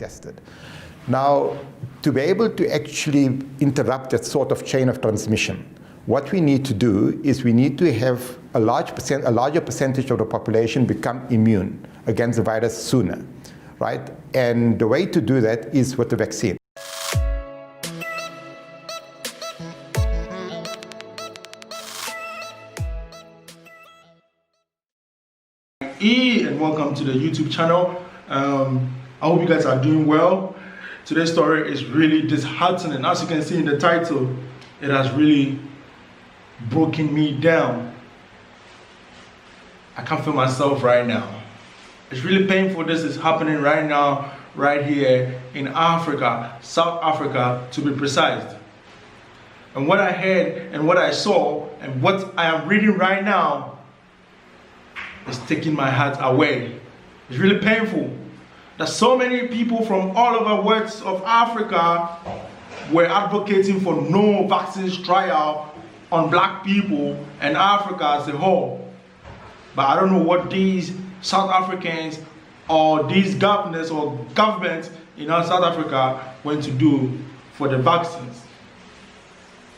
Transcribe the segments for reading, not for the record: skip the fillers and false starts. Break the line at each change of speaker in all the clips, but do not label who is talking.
tested. Now, to be able to actually interrupt that sort of chain of transmission, what we need to do is we need to have a larger percentage of the population become immune against the virus sooner, right? And the way to do that is with the vaccine.
And welcome to the YouTube channel. I hope you guys are doing well. Today's story is really disheartening. As you can see in the title, it has really broken me down. I can't feel myself right now. It's really painful. This is happening right now, right here in Africa, South Africa to be precise. And what I heard and what I saw and what I am reading right now is taking my heart away. It's really painful that so many people from all over parts of Africa were advocating for no vaccines trial on black people and Africa as a whole. But I don't know what these South Africans or these governors or governments in South Africa went to do for the vaccines.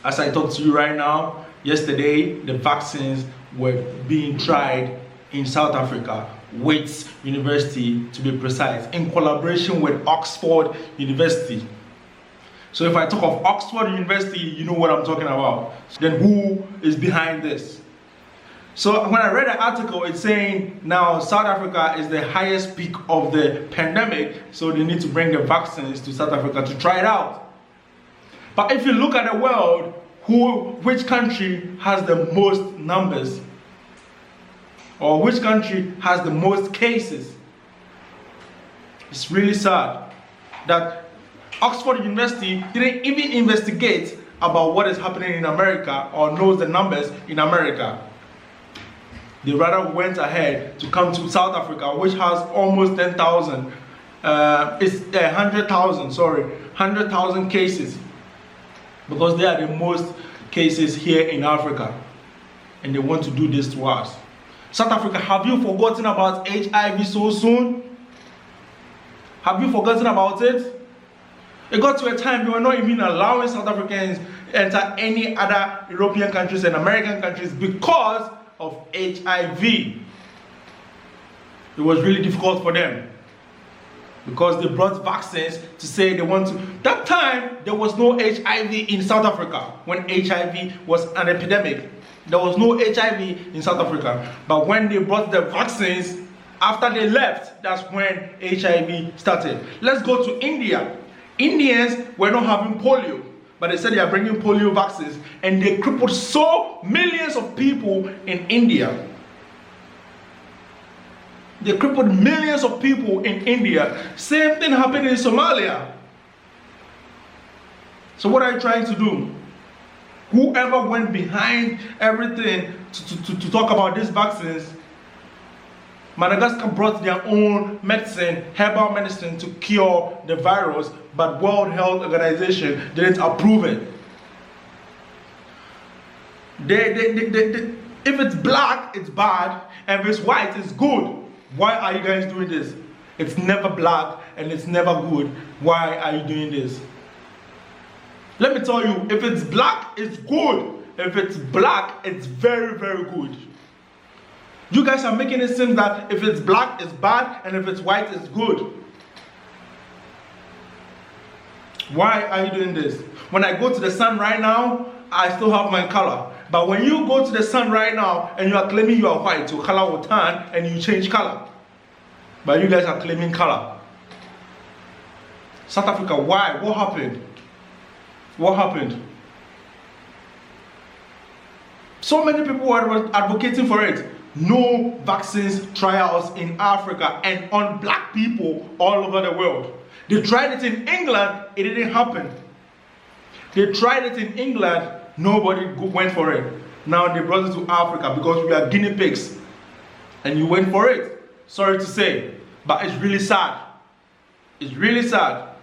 As I talk to you right now, yesterday the vaccines were being tried in South Africa, Wits University to be precise, in collaboration with Oxford University. So if I talk of Oxford University, you know what I'm talking about. Then who is behind this? So when I read the article, it's saying now South Africa is the highest peak of the pandemic, so they need to bring the vaccines to South Africa to try it out. But if you look at the world, which country has the most numbers? Or which country has the most cases? It's really sad that Oxford University didn't even investigate about what is happening in America or knows the numbers in America. They rather went ahead to come to South Africa, which has almost 10,000, it's 100,000, sorry, 100,000 cases, because they are the most cases here in Africa, and they want to do this to us. South Africa, have you forgotten about HIV so soon? Have you forgotten about it? It got to a time they were not even allowing South Africans enter any other European countries and American countries because of HIV. It was really difficult for them because they brought vaccines to say they want to. That time, there was no HIV in South Africa when HIV was an epidemic. There was no HIV in South Africa. But when they brought the vaccines, after they left, that's when HIV started. Let's go to India. Indians were not having polio, but they said they are bringing polio vaccines, and they crippled so millions of people in India. They crippled millions of people in India. Same thing happened in Somalia. So what are you trying to do? Whoever went behind everything to talk about these vaccines, Madagascar brought their own medicine, herbal medicine, to cure the virus, but World Health Organization didn't approve it. If it's black, it's bad, and if it's white, it's good. Why are you guys doing this? It's never black and it's never good. Why are you doing this? Let me tell you, if it's black, it's good. If it's black, it's very, very good. You guys are making it seem that if it's black, it's bad, and if it's white, it's good. Why are you doing this? When I go to the sun right now, I still have my color. But when you go to the sun right now and you are claiming you are white, your color will turn and you change color. But you guys are claiming color. South Africa, why? What happened? What happened? So many people were advocating for it. No vaccines trials in Africa and on black people all over the world. They tried it in England, it didn't happen. They tried it in England, nobody went for it. Now they brought it to Africa because we are guinea pigs. And you went for it. Sorry to say, but it's really sad. It's really sad.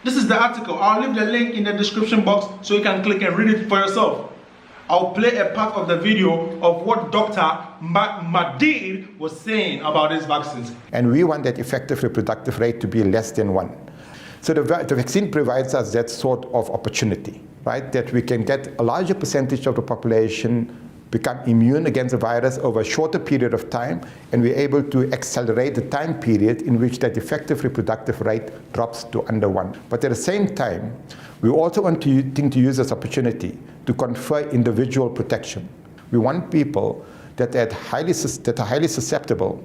This is the article. I'll leave the link in the description box so you can click and read it for yourself. I'll play a part of the video of what Dr. Madir was saying about these vaccines.
And we want that effective reproductive rate to be less than 1. So the vaccine provides us that sort of opportunity, right? That we can get a larger percentage of the population become immune against the virus over a shorter period of time, and we're able to accelerate the time period in which that effective reproductive rate drops to under 1. But at the same time, we also want to use this opportunity to confer individual protection. We want people that are highly susceptible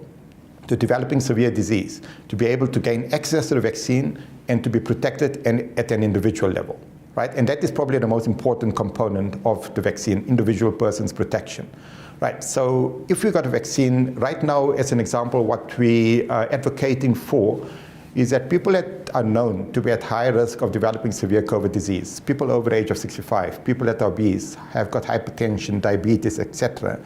to developing severe disease to be able to gain access to the vaccine and to be protected at an individual level. Right? And that is probably the most important component of the vaccine, individual person's protection. Right? So if we got a vaccine, right now, as an example, what we are advocating for is that people that are known to be at high risk of developing severe COVID disease, people over the age of 65, people that are obese, have got hypertension, diabetes, etc.,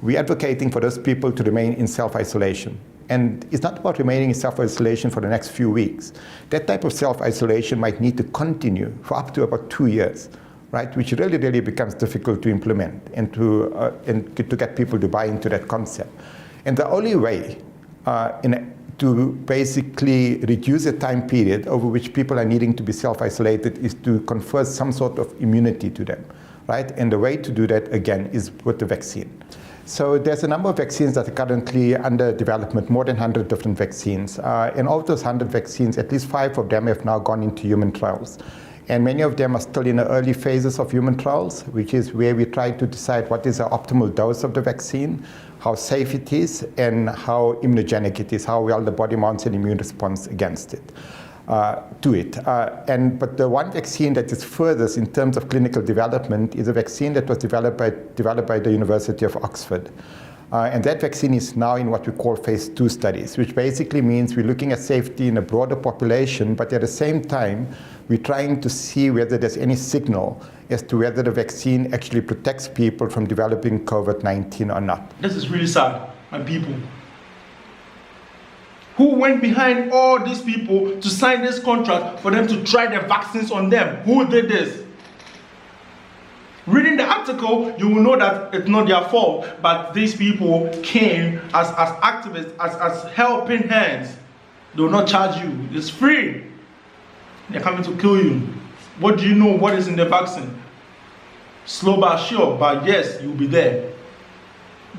we're advocating for those people to remain in self-isolation. And it's not about remaining in self-isolation for the next few weeks. That type of self-isolation might need to continue for up to about 2 years, right? Which really becomes difficult to implement and to get people to buy into that concept. And the only way to basically reduce the time period over which people are needing to be self-isolated is to confer some sort of immunity to them, right? And the way to do that, again, is with the vaccine. So there's a number of vaccines that are currently under development, more than 100 different vaccines. And of those 100 vaccines, at least 5 of them have now gone into human trials. And many of them are still in the early phases of human trials, which is where we try to decide what is the optimal dose of the vaccine, how safe it is, and how immunogenic it is, how well the body mounts an immune response against it. But the one vaccine that is furthest in terms of clinical development is a vaccine that was developed by the University of Oxford. And that vaccine is now in what we call phase 2 studies, which basically means we're looking at safety in a broader population, but at the same time, we're trying to see whether there's any signal as to whether the vaccine actually protects people from developing COVID-19 or not.
This is really sad, my people. Who went behind all these people to sign this contract for them to try the vaccines on them? Who did this? Reading the article, you will know that it's not their fault, but these people came as activists, as helping hands. They will not charge you. It's free. They're coming to kill you. What do you know what is in the vaccine? Slow but sure, but yes, you'll be there.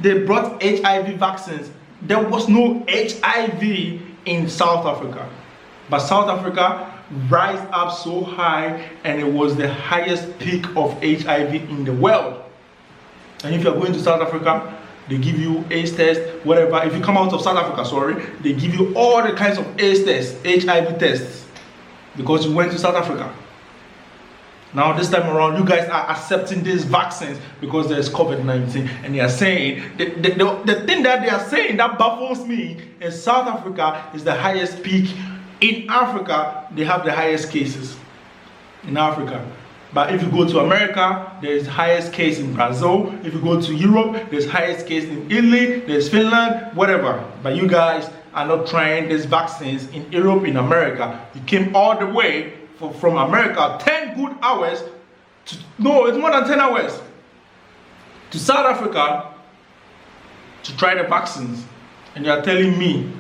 They brought HIV vaccines. There was no HIV in South Africa. But South Africa rise up so high, and it was the highest peak of HIV in the world. And if you're going to South Africa, they give you AIDS test, whatever. If you come out of South Africa, they give you all the kinds of AIDS tests, HIV tests, because you went to South Africa. Now this time around, you guys are accepting these vaccines because there's COVID-19, and they are saying, the thing that they are saying that baffles me is South Africa is the highest peak. In Africa, they have the highest cases in Africa. But if you go to America, there's the highest case in Brazil. If you go to Europe, there's highest case in Italy, there's Finland, whatever. But you guys are not trying these vaccines in Europe, in America. You came all the way from America, 10 good hours, no, it's more than 10 hours, to South Africa to try the vaccines. And you are telling me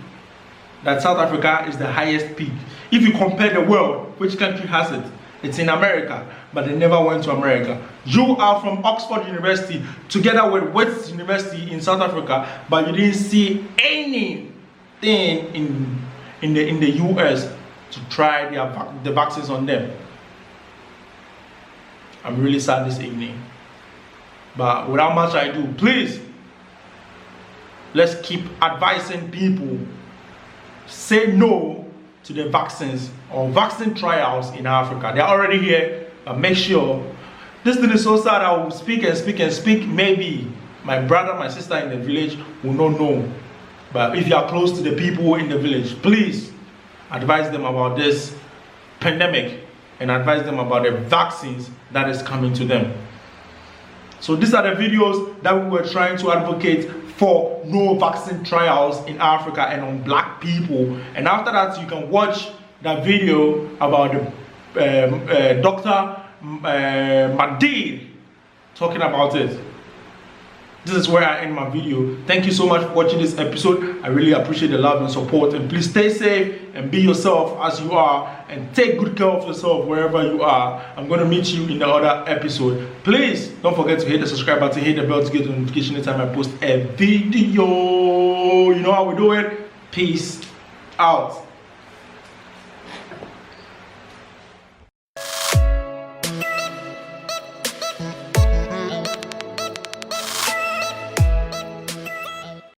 that South Africa is the highest peak. If you compare the world, which country has it? It's in America, but they never went to America. You are from Oxford University, together with Wits University in South Africa, but you didn't see anything in the US to try the vaccines on them. I'm really sad this evening. But without much ado, please, let's keep advising people. Say no to the vaccines or vaccine trials in Africa. They're already here, but make sure. This thing is so sad. I will speak and speak and speak. Maybe my brother, my sister in the village will not know. But if you are close to the people in the village, please advise them about this pandemic and advise them about the vaccines that is coming to them. So these are the videos that we were trying to advocate for no vaccine trials in Africa and on black people. And after that, you can watch that video about the Dr. Madir talking about it. This is where I end my video. Thank you so much for watching this episode. I really appreciate the love and support, and please stay safe and be yourself as you are, and take good care of yourself wherever you are. I'm going to meet you in the other episode. Please don't forget to hit the subscribe button, hit the bell to get the notification anytime I post a video. You know how we do it. Peace out.